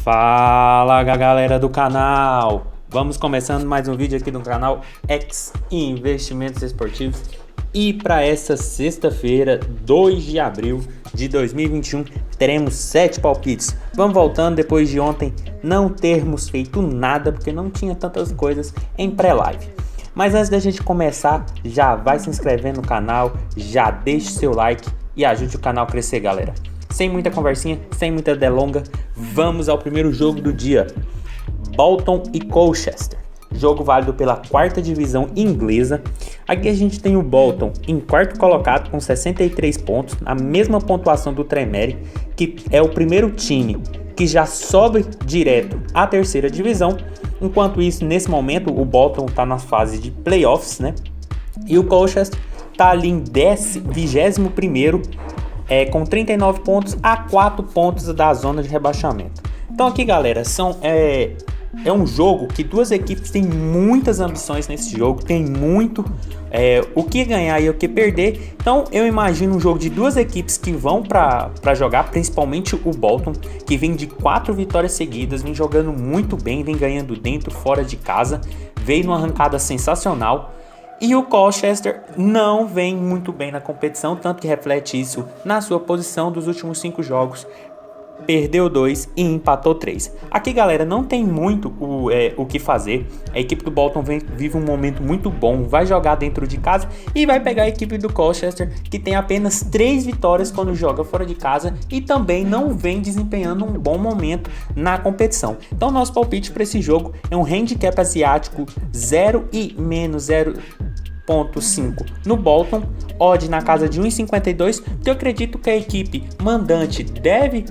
Fala galera do canal, vamos começando mais um vídeo aqui no canal X Investimentos Esportivos. E para essa sexta-feira, 2 de abril de 2021, teremos 7 palpites. Vamos voltando depois de ontem não termos feito nada, porque não tinha tantas coisas em pré-live. Mas antes da gente começar, já vai se inscrevendo no canal, já deixe seu like e ajude o canal a crescer, galera. Sem muita conversinha, sem muita delonga, vamos ao primeiro jogo do dia. Bolton e Colchester. Jogo válido pela quarta divisão inglesa. Aqui a gente tem o Bolton em quarto colocado com 63 pontos, a mesma pontuação do Tremere, que é o primeiro time que já sobe direto à terceira divisão. Enquanto isso, nesse momento, o Bolton está na fase de playoffs, né? E o Colchester está ali em 21º, com 39 pontos a 4 pontos da zona de rebaixamento. Então aqui, galera, é um jogo que duas equipes têm muitas ambições nesse jogo, tem muito o que ganhar e o que perder. Então eu imagino um jogo de duas equipes que vão para jogar, principalmente o Bolton, que vem de 4 vitórias seguidas, vem jogando muito bem, vem ganhando dentro, fora de casa, veio numa arrancada sensacional. E o Colchester não vem muito bem na competição, tanto que reflete isso na sua posição dos últimos 5 jogos. Perdeu 2 e empatou 3. Aqui, galera, não tem muito o que fazer. A equipe do Bolton vive um momento muito bom, vai jogar dentro de casa e vai pegar a equipe do Colchester, que tem apenas 3 vitórias quando joga fora de casa e também não vem desempenhando um bom momento na competição. Então nosso palpite para esse jogo é um handicap asiático 0 e menos 0,5 no Bolton, odd na casa de 1,52, porque eu acredito que a equipe mandante deve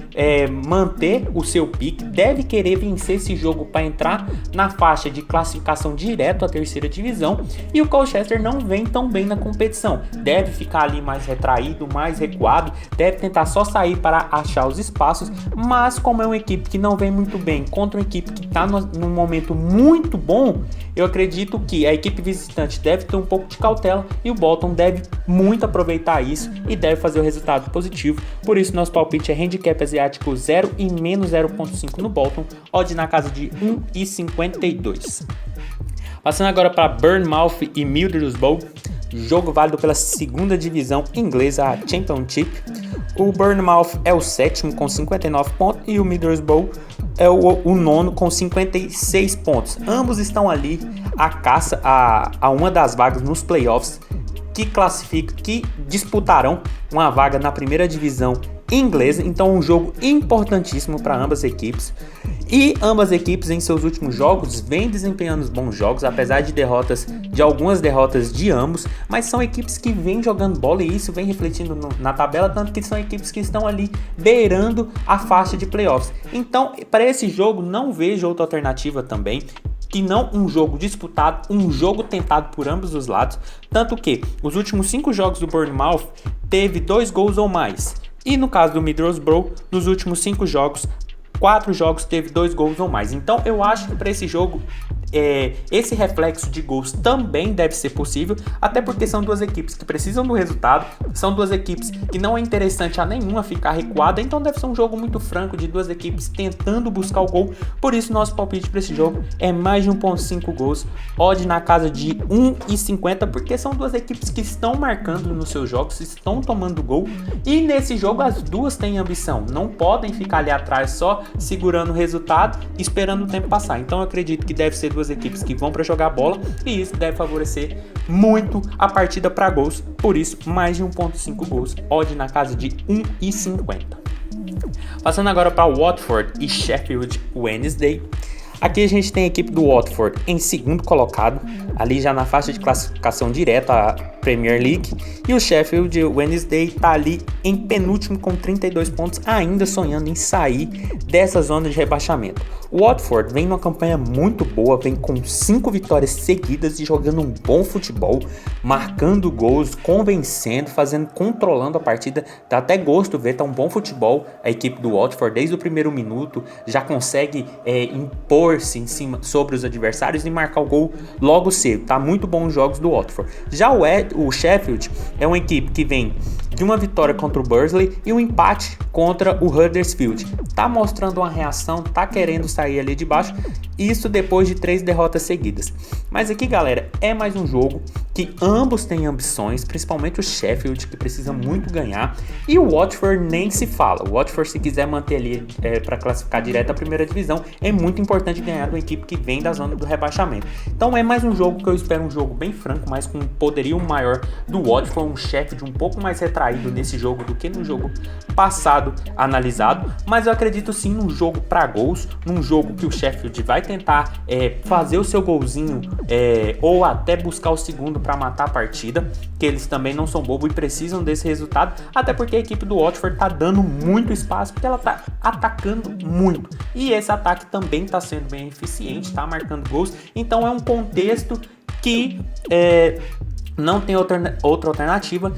manter o seu pique, deve querer vencer esse jogo para entrar na faixa de classificação direto à terceira divisão, e o Colchester não vem tão bem na competição, deve ficar ali mais retraído, mais recuado, deve tentar só sair para achar os espaços, mas como é uma equipe que não vem muito bem contra uma equipe que está num momento muito bom, eu acredito que a equipe visitante deve ter um pouco de cautela e o Bolton deve muito aproveitar isso e deve fazer o resultado positivo. Por isso nosso palpite é handicap asiático 0 e menos 0,5 no Bolton, odd na casa de 1,52. Passando agora para Bournemouth e Middlesbrough, jogo válido pela segunda divisão inglesa, a Championship. O Bournemouth é o sétimo com 59 pontos e o Middlesbrough é o nono com 56 pontos. Ambos estão ali à caça a uma das vagas nos playoffs que disputarão uma vaga na primeira divisão inglesa. Então um jogo importantíssimo para ambas equipes. E ambas equipes em seus últimos jogos vêm desempenhando bons jogos, apesar de algumas derrotas de ambos, mas são equipes que vêm jogando bola e isso vem refletindo na tabela, tanto que são equipes que estão ali beirando a faixa de playoffs. Então, para esse jogo não vejo outra alternativa também, que não um jogo disputado, um jogo tentado por ambos os lados, tanto que os últimos 5 jogos do Bournemouth teve 2 gols ou mais, e no caso do Middlesbrough, nos últimos 5 jogos, 4 jogos teve 2 gols ou mais. Então eu acho que para esse jogo esse reflexo de gols também deve ser possível, até porque são duas equipes que precisam do resultado, são duas equipes que não é interessante a nenhuma ficar recuada, então deve ser um jogo muito franco de duas equipes tentando buscar o gol. Por isso nosso palpite para esse jogo é mais de 1,5 gols, odd na casa de 1,50, porque são duas equipes que estão marcando nos seus jogos, estão tomando gol, e nesse jogo as duas têm ambição, não podem ficar ali atrás só segurando o resultado, esperando o tempo passar. Então eu acredito que deve ser duas equipes que vão para jogar bola e isso deve favorecer muito a partida para gols. Por isso, mais de 1,5 gols, odd na casa de 1,50. Passando agora para Watford e Sheffield Wednesday. Aqui a gente tem a equipe do Watford em segundo colocado, ali já na faixa de classificação direta à Premier League, e o Sheffield Wednesday está ali em penúltimo com 32 pontos, ainda sonhando em sair dessa zona de rebaixamento. O Watford vem numa campanha muito boa, vem com 5 vitórias seguidas e jogando um bom futebol, marcando gols, convencendo, controlando a partida. Dá até gosto ver, tá um bom futebol. A equipe do Watford desde o primeiro minuto já consegue impor-se em cima sobre os adversários e marcar o gol logo cedo. Tá muito bom os jogos do Watford. Já o Sheffield é uma equipe que vem de uma vitória contra o Bursley e um empate contra o Huddersfield. Tá mostrando uma reação, tá querendo sair ali de baixo, isso depois de 3 derrotas seguidas. Mas aqui, galera, é mais um jogo que ambos têm ambições, principalmente o Sheffield, que precisa muito ganhar, e o Watford nem se fala. O Watford, se quiser manter ali para classificar direto à primeira divisão, é muito importante ganhar de uma equipe que vem da zona do rebaixamento. Então é mais um jogo que eu espero, um jogo bem franco, mas com um poderio maior do Watford, um Sheffield um pouco mais retraído nesse jogo do que no jogo passado analisado, mas eu acredito sim num jogo para gols, num jogo que o Sheffield vai tentar fazer o seu golzinho ou até buscar o segundo para matar a partida, que eles também não são bobos e precisam desse resultado, até porque a equipe do Watford tá dando muito espaço, porque ela tá atacando muito, e esse ataque também tá sendo bem eficiente, tá marcando gols, então é um contexto que não tem outra alternativa,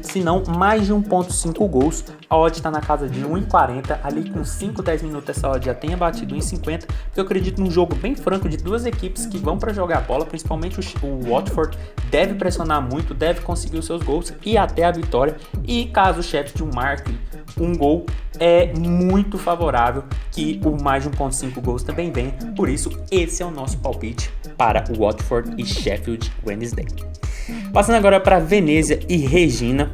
senão mais de 1.5 gols. A odd está na casa de 1,40, ali com 5, 10 minutos essa odd já tenha batido 1,50, porque eu acredito num jogo bem franco de duas equipes que vão para jogar bola, principalmente o Watford deve pressionar muito, deve conseguir os seus gols e até a vitória, e caso o Sheffield marque um gol, é muito favorável que o mais de 1.5 gols também venha, por isso esse é o nosso palpite para o Watford e Sheffield Wednesday. Passando agora para Venezia e Reggina,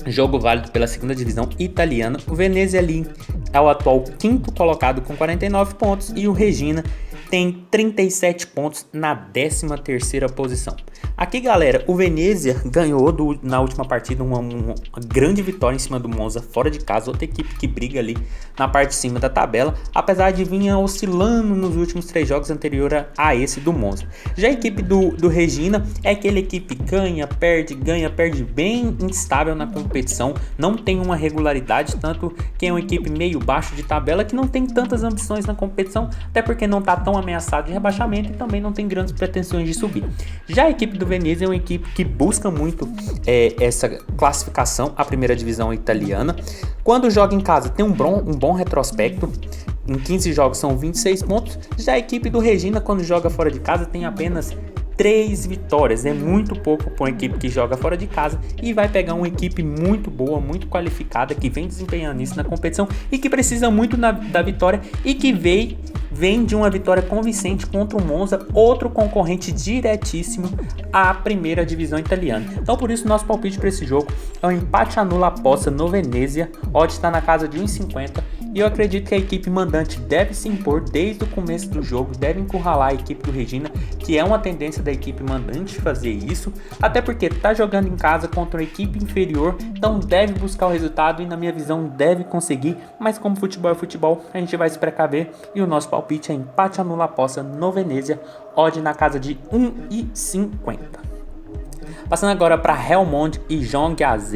jogo válido pela segunda divisão italiana. O Venezia ali é o atual quinto colocado com 49 pontos e o Reggina tem 37 pontos na 13ª posição. Aqui, galera, o Venezia ganhou na última partida uma grande vitória em cima do Monza fora de casa, outra equipe que briga ali na parte de cima da tabela, apesar de vir oscilando nos últimos 3 jogos anterior a esse do Monza. Já a equipe do Reggina é aquela equipe ganha, perde, bem instável na competição, não tem uma regularidade, tanto que é uma equipe meio baixo de tabela que não tem tantas ambições na competição, até porque não está tão ameaçado de rebaixamento e também não tem grandes pretensões de subir. Já a equipe do Venezia é uma equipe que busca muito essa classificação à primeira divisão italiana. Quando joga em casa tem um bom retrospecto, em 15 jogos são 26 pontos. Já a equipe do Reggina, quando joga fora de casa, tem apenas 3 vitórias, é muito pouco para uma equipe que joga fora de casa e vai pegar uma equipe muito boa, muito qualificada, que vem desempenhando isso na competição e que precisa muito da vitória e que vem de uma vitória convincente contra o Monza, outro concorrente diretíssimo à primeira divisão italiana. Então por isso nosso palpite para esse jogo é um empate anula aposta no Venezia, odd está na casa de 1,50 e eu acredito que a equipe mandante deve se impor desde o começo do jogo, deve encurralar a equipe do Reggina, que é uma tendência da equipe mandante fazer isso, até porque está jogando em casa contra uma equipe inferior, então deve buscar o resultado e na minha visão deve conseguir, mas como futebol é futebol, a gente vai se precaver e o nosso palpite é empate anula aposta no Venezia, odd na casa de 1,50. Passando agora para Helmond e Jong AZ,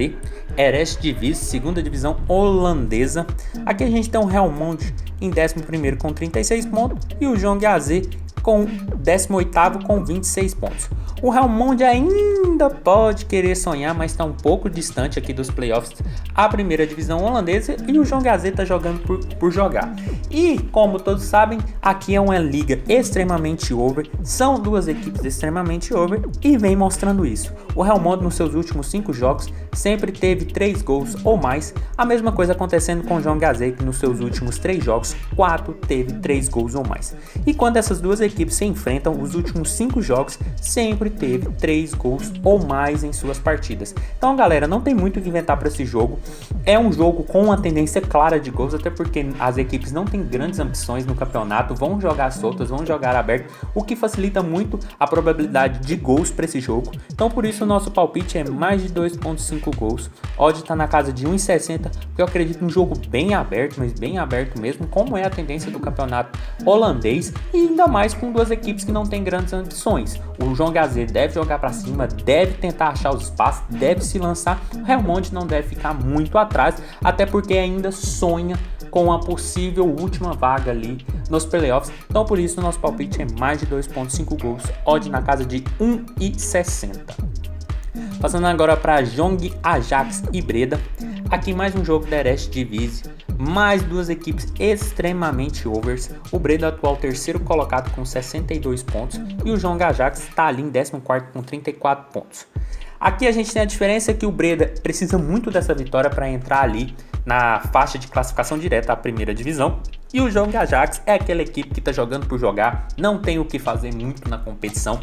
Eredivisie, segunda divisão holandesa. Aqui a gente tem o Helmond em 11º com 36 pontos e o Jong AZ com 18º com 26 pontos. O Helmond ainda pode querer sonhar, mas está um pouco distante aqui dos playoffs à primeira divisão holandesa e o Jong AZ está jogando por jogar. E como todos sabem, aqui é uma liga extremamente over, são duas equipes extremamente over e vem mostrando isso. O Helmond nos seus últimos 5 jogos sempre teve 3 gols ou mais, a mesma coisa acontecendo com o Jong AZ, que nos seus últimos 3 jogos, 4 teve 3 gols ou mais. E quando essas duas equipes se enfrentam, os últimos 5 jogos sempre teve 3 gols ou mais em suas partidas. Então, galera, não tem muito o que inventar para esse jogo. É um jogo com uma tendência clara de gols, até porque as equipes não têm grandes ambições no campeonato, vão jogar soltas, vão jogar aberto, o que facilita muito a probabilidade de gols para esse jogo. Então, por isso, o nosso palpite é mais de 2.5 gols. Odd está na casa de 1,60, porque eu acredito num jogo bem aberto, mas bem aberto mesmo, como é a tendência do campeonato holandês, e ainda mais com duas equipes que não têm grandes ambições. O Jong AZ deve jogar para cima, deve tentar achar os espaços, deve se lançar. O Helmond não deve ficar muito atrás, até porque ainda sonha com a possível última vaga ali nos playoffs. Então por isso o nosso palpite é mais de 2.5 gols, odd na casa de 1,60. Passando agora para Jong, Ajax e Breda. Aqui mais um jogo da Eredivisie, mais duas equipes extremamente overs. O Breda atual terceiro colocado com 62 pontos e o Jong Ajax está ali em 14º com 34 pontos. Aqui a gente tem a diferença que o Breda precisa muito dessa vitória para entrar ali na faixa de classificação direta à primeira divisão. E o Jong Ajax é aquela equipe que está jogando por jogar, não tem o que fazer muito na competição.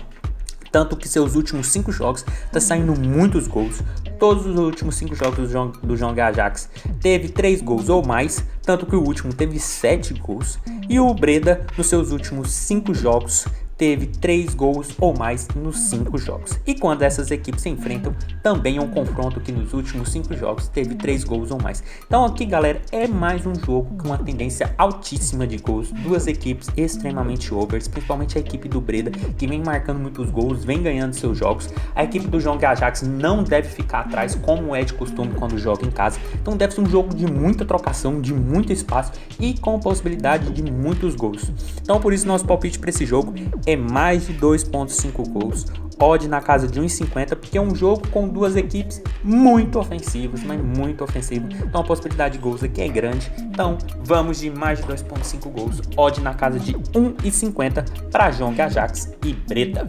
Tanto que seus últimos 5 jogos tá saindo muitos gols. Todos os últimos 5 jogos do Jong Ajax teve 3 gols ou mais. Tanto que o último teve 7 gols. E o Breda, nos seus últimos 5 jogos, teve 3 gols ou mais nos 5 jogos. E quando essas equipes se enfrentam, também é um confronto que nos últimos 5 jogos teve 3 gols ou mais. Então aqui, galera, é mais um jogo com uma tendência altíssima de gols. Duas equipes extremamente overs, principalmente a equipe do Breda, que vem marcando muitos gols, vem ganhando seus jogos. A equipe do Jong Ajax não deve ficar atrás, como é de costume quando joga em casa. Então deve ser um jogo de muita trocação, de muito espaço e com possibilidade de muitos gols. Então por isso nosso palpite para esse jogo é mais de 2.5 gols, odd na casa de 1,50, porque é um jogo com duas equipes muito ofensivas, mas muito ofensivo. Então a possibilidade de gols aqui é grande. Então vamos de mais de 2.5 gols, odd na casa de 1,50 para Jong Ajax e Breda.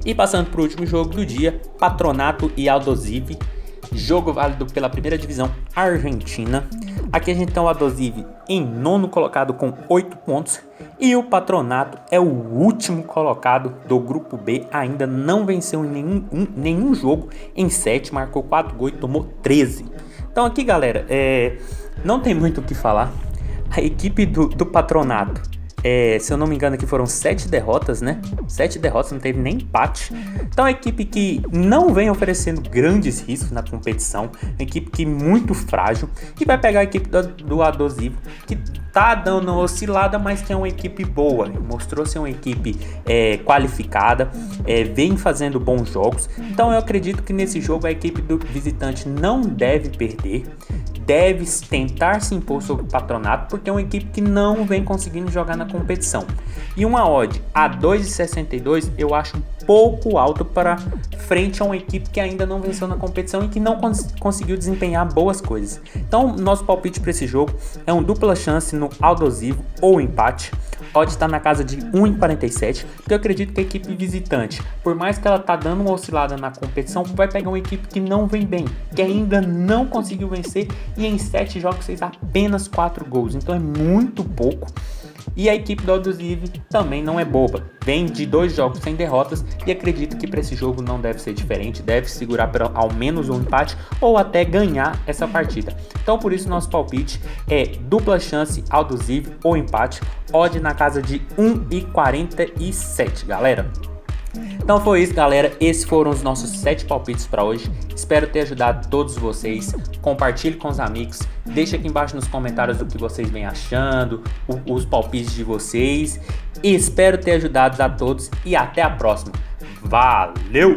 E passando para o último jogo do dia, Patronato e Aldosivi, jogo válido pela primeira divisão argentina. Aqui a gente tem o Aldosivi em nono colocado com 8 pontos e o Patronato é o último colocado do grupo B, ainda não venceu em nenhum jogo em 7, marcou 4 gols e tomou 13. Então aqui, galera, não tem muito o que falar. A equipe do Patronato, se eu não me engano aqui foram 7 derrotas, né? 7 derrotas, não teve nem empate. Então é uma equipe que não vem oferecendo grandes riscos na competição, uma equipe que é muito frágil, e vai pegar a equipe do Aldosivi, que tá dando uma oscilada, mas que é uma equipe boa, mostrou ser uma equipe qualificada, vem fazendo bons jogos. Então eu acredito que nesse jogo a equipe do visitante não deve perder, deve tentar se impor sobre o Patronato, porque é uma equipe que não vem conseguindo jogar na competição. E uma odd a 2,62 eu acho um pouco alto para frente a uma equipe que ainda não venceu na competição e que não conseguiu desempenhar boas coisas. Então nosso palpite para esse jogo é um dupla chance no Aldosivi ou empate. Odd está na casa de 1,47, porque eu acredito que a equipe visitante, por mais que ela tá dando uma oscilada na competição, vai pegar uma equipe que não vem bem, que ainda não conseguiu vencer, e em 7 jogos fez apenas 4 gols, então é muito pouco. E a equipe do Aldosivi também não é boba, vem de 2 jogos sem derrotas e acredito que para esse jogo não deve ser diferente, deve segurar ao menos um empate ou até ganhar essa partida. Então por isso nosso palpite é dupla chance Aldosivi ou empate, odd na casa de 1,47, galera. Então foi isso, galera, esses foram os nossos 7 palpites para hoje, espero ter ajudado todos vocês. Compartilhe com os amigos, deixe aqui embaixo nos comentários o que vocês vêm achando, os palpites de vocês, e espero ter ajudado a todos e até a próxima. Valeu!